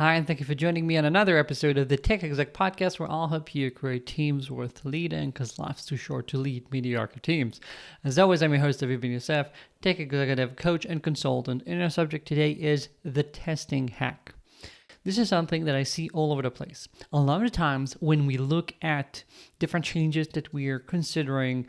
Hi, and thank you for joining me on another episode of the Tech Exec Podcast, where I'll help you create teams worth leading because life's too short to lead mediocre teams. As always, I'm your host, Aviv Ben-Yosef, Tech Executive Coach and Consultant, and our subject today is the testing hack. This is something that I see all over the place. A lot of times when we look at different changes that we're considering,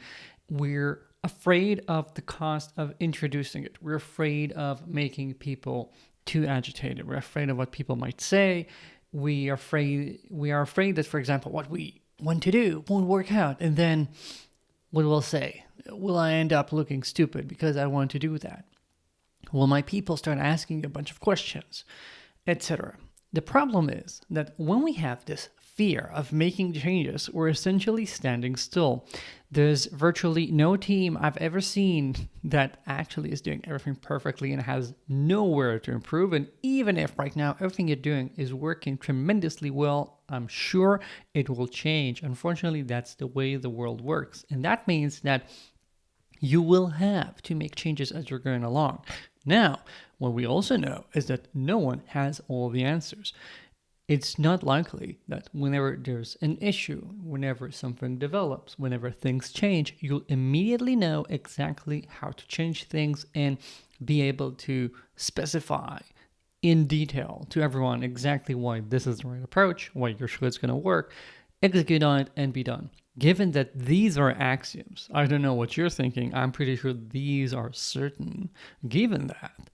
we're afraid of the cost of introducing it. We're afraid of making people too agitated. We're afraid of what people might say. We are afraid that, for example, what we want to do won't work out. And then what we'll say, will I end up looking stupid because I want to do that? Will my people start asking a bunch of questions, etc.? The problem is that when we have this fear of making changes, we're essentially standing still. There's virtually no team I've ever seen that actually is doing everything perfectly and has nowhere to improve. And even if right now everything you're doing is working tremendously well, I'm sure it will change. Unfortunately, that's the way the world works. And that means that you will have to make changes as you're going along. Now, what we also know is that no one has all the answers. It's not likely that whenever there's an issue, whenever something develops, whenever things change, you'll immediately know exactly how to change things and be able to specify in detail to everyone exactly why this is the right approach, why you're sure it's going to work, execute on it, and be done. Given that these are axioms, I don't know what you're thinking, I'm pretty sure these are certain. Given that,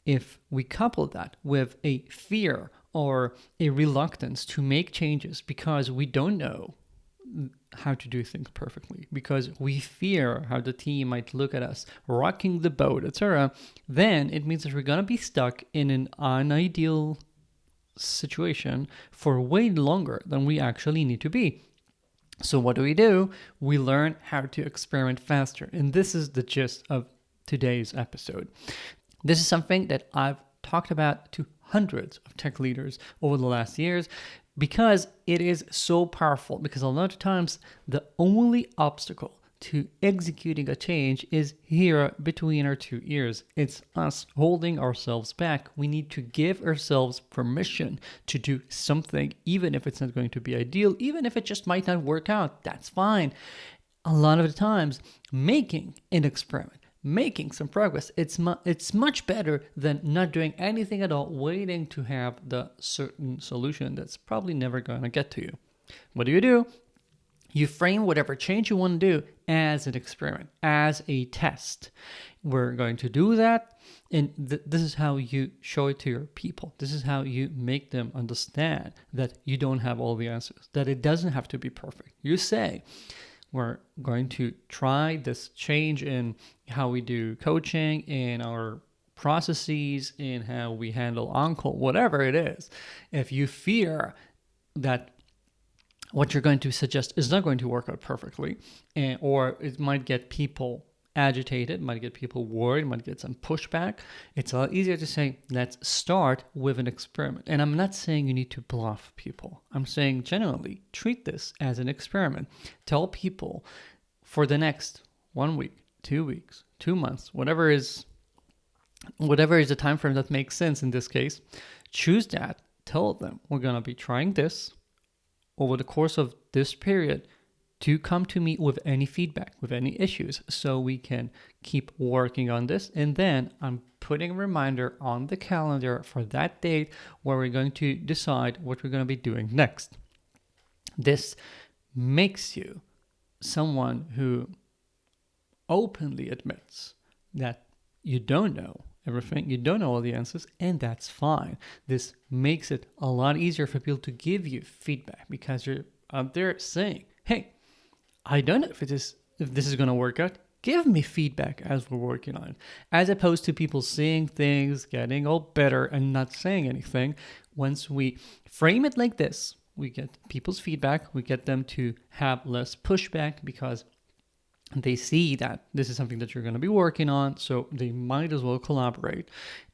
if we couple that with a fear or a reluctance to make changes because we don't know how to do things perfectly, because we fear how the team might look at us rocking the boat, etc., then it means that we're going to be stuck in an unideal situation for way longer than we actually need to be. So what do? We learn how to experiment faster. And this is the gist of today's episode. This is something that I've talked about to hundreds of tech leaders over the last years because it is so powerful. Because a lot of times the only obstacle to executing a change is here between our two ears. It's us holding ourselves back. We need to give ourselves permission to do something, even if it's not going to be ideal, even if it just might not work out. That's fine. A lot of the times, making an experiment, making some progress, it's much better than not doing anything at all, waiting to have the certain solution that's probably never going to get to you. What do? You frame whatever change you want to do as an experiment, as a test. We're going to do that, and this is how you show it to your people. This is how you make them understand that you don't have all the answers, that it doesn't have to be perfect. You say, we're going to try this change in how we do coaching, in our processes, in how we handle on-call, whatever it is. If you fear that what you're going to suggest is not going to work out perfectly, or it might get people agitated, might get people worried, might get some pushback, it's a lot easier to say, let's start with an experiment. And I'm not saying you need to bluff people. I'm saying generally treat this as an experiment. Tell people for the next 1 week, 2 weeks, 2 months, whatever is the time frame that makes sense in this case, choose that. Tell them we're going to be trying this over the course of this period to come to me with any feedback, with any issues, so we can keep working on this. And then I'm putting a reminder on the calendar for that date where we're going to decide what we're going to be doing next. This makes you someone who openly admits that you don't know everything, you don't know all the answers, and that's fine. This makes it a lot easier for people to give you feedback because you're out there saying, hey, I don't know if this is going to work out. Give me feedback as we're working on it, as opposed to people seeing things, getting all better and not saying anything. Once we frame it like this, we get people's feedback, we get them to have less pushback because they see that this is something that you're going to be working on, so they might as well collaborate.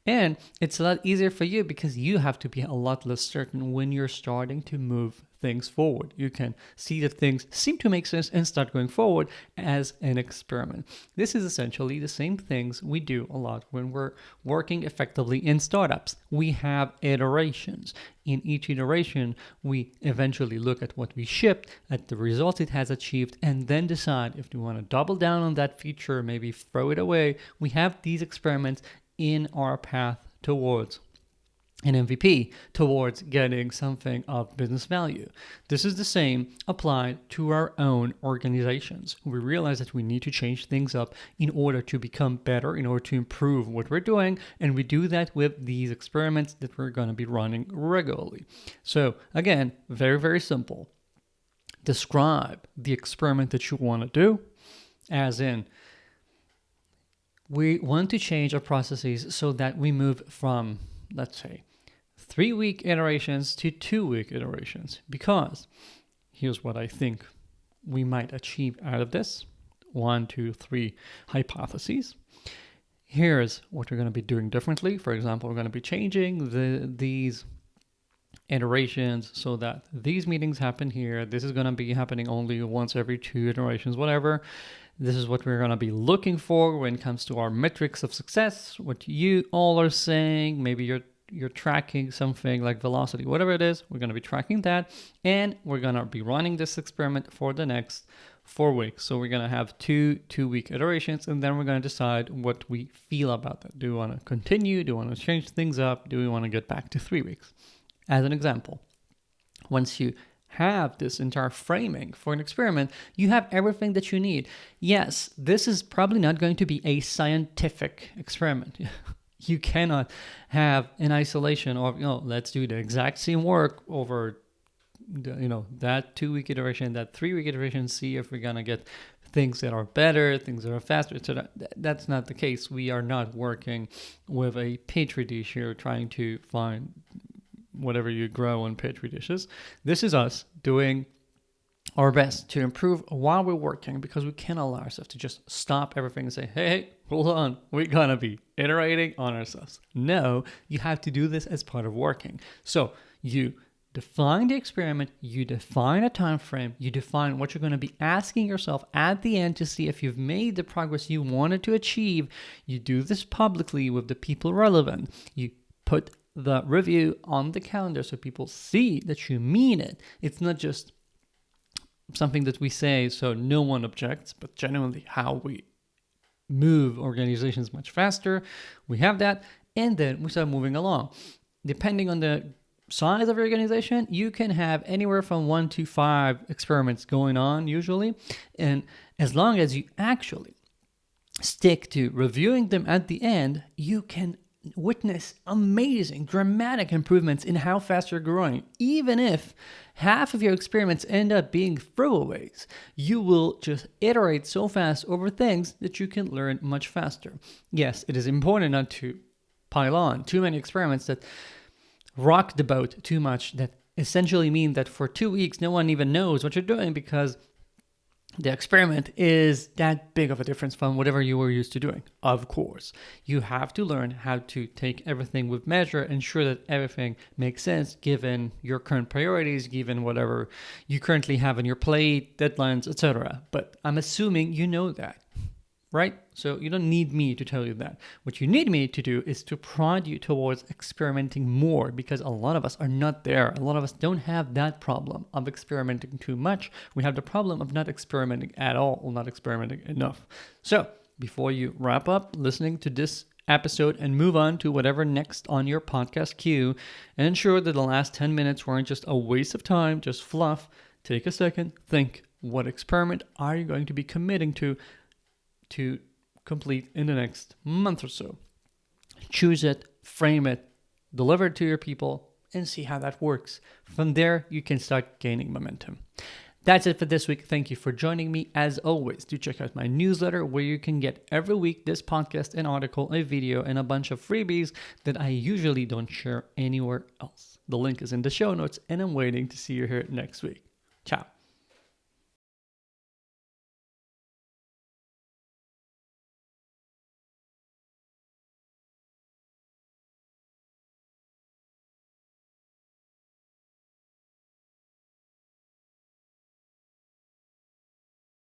And it's a lot easier for you because you have to be a lot less certain when you're starting to move things forward. You can see that things seem to make sense and start going forward as an experiment. This is essentially the same things we do a lot when we're working effectively in startups. We have iterations. In each iteration, we eventually look at what we shipped, at the results it has achieved, and then decide if we want to double down on that feature, maybe throw it away. We have these experiments in our path towards an MVP, towards getting something of business value. This is the same applied to our own organizations. We realize that we need to change things up in order to become better, in order to improve what we're doing, and we do that with these experiments that we're going to be running regularly. So again, very, very simple. Describe the experiment that you want to do, as in, we want to change our processes so that we move from, let's say, 3-week iterations to 2-week iterations, because here's what I think we might achieve out of this. 1, 2, 3 hypotheses. Here's what we're going to be doing differently. For example, we're going to be changing these iterations so that these meetings happen here. This is going to be happening only once every 2 iterations, whatever. This is what we're going to be looking for when it comes to our metrics of success, what you all are saying. Maybe you're tracking something like velocity, whatever it is, we're going to be tracking that. And we're going to be running this experiment for the next 4 weeks. So we're going to have 2-week iterations, and then we're going to decide what we feel about that. Do we want to continue? Do we want to change things up? Do we want to get back to 3 weeks? As an example, once you have this entire framing for an experiment, you have everything that you need. Yes, this is probably not going to be a scientific experiment. You cannot have an isolation of, let's do the exact same work over that 2-week iteration, that 3-week iteration, see if we're going to get things that are better, things that are faster. So that's not the case. We are not working with a petri dish here trying to find whatever you grow on petri dishes. This is us doing our best to improve while we're working, because we can't allow ourselves to just stop everything and say, hey, hold on, we're going to be iterating on ourselves. No, you have to do this as part of working. So you define the experiment, you define a time frame, you define what you're going to be asking yourself at the end to see if you've made the progress you wanted to achieve. You do this publicly with the people relevant. You put the review on the calendar so people see that you mean it. It's not just something that we say so no one objects, but genuinely how we move organizations much faster. We have that, and then we start moving along. Depending on the size of your organization, you can have anywhere from 1 to 5 experiments going on usually. And as long as you actually stick to reviewing them at the end, you can witness amazing, dramatic improvements in how fast you're growing. Even if half of your experiments end up being throwaways, you will just iterate so fast over things that you can learn much faster. Yes, it is important not to pile on too many experiments that rock the boat too much, that essentially mean that for 2 weeks, no one even knows what you're doing, because the experiment is that big of a difference from whatever you were used to doing. Of course, you have to learn how to take everything with measure, ensure that everything makes sense given your current priorities, given whatever you currently have on your plate, deadlines, etc. But I'm assuming you know that, right? So you don't need me to tell you that. What you need me to do is to prod you towards experimenting more, because a lot of us are not there. A lot of us don't have that problem of experimenting too much. We have the problem of not experimenting at all, or not experimenting enough. So before you wrap up listening to this episode and move on to whatever next on your podcast queue, and ensure that the last 10 minutes weren't just a waste of time, just fluff, take a second, think, what experiment are you going to be committing to complete in the next month or so? Choose it, frame it, deliver it to your people, and see how that works. From there, you can start gaining momentum. That's it for this week. Thank you for joining me. As always, do check out my newsletter, where you can get every week this podcast, an article, a video, and a bunch of freebies that I usually don't share anywhere else. The link is in the show notes, and I'm waiting to see you here next week. Ciao.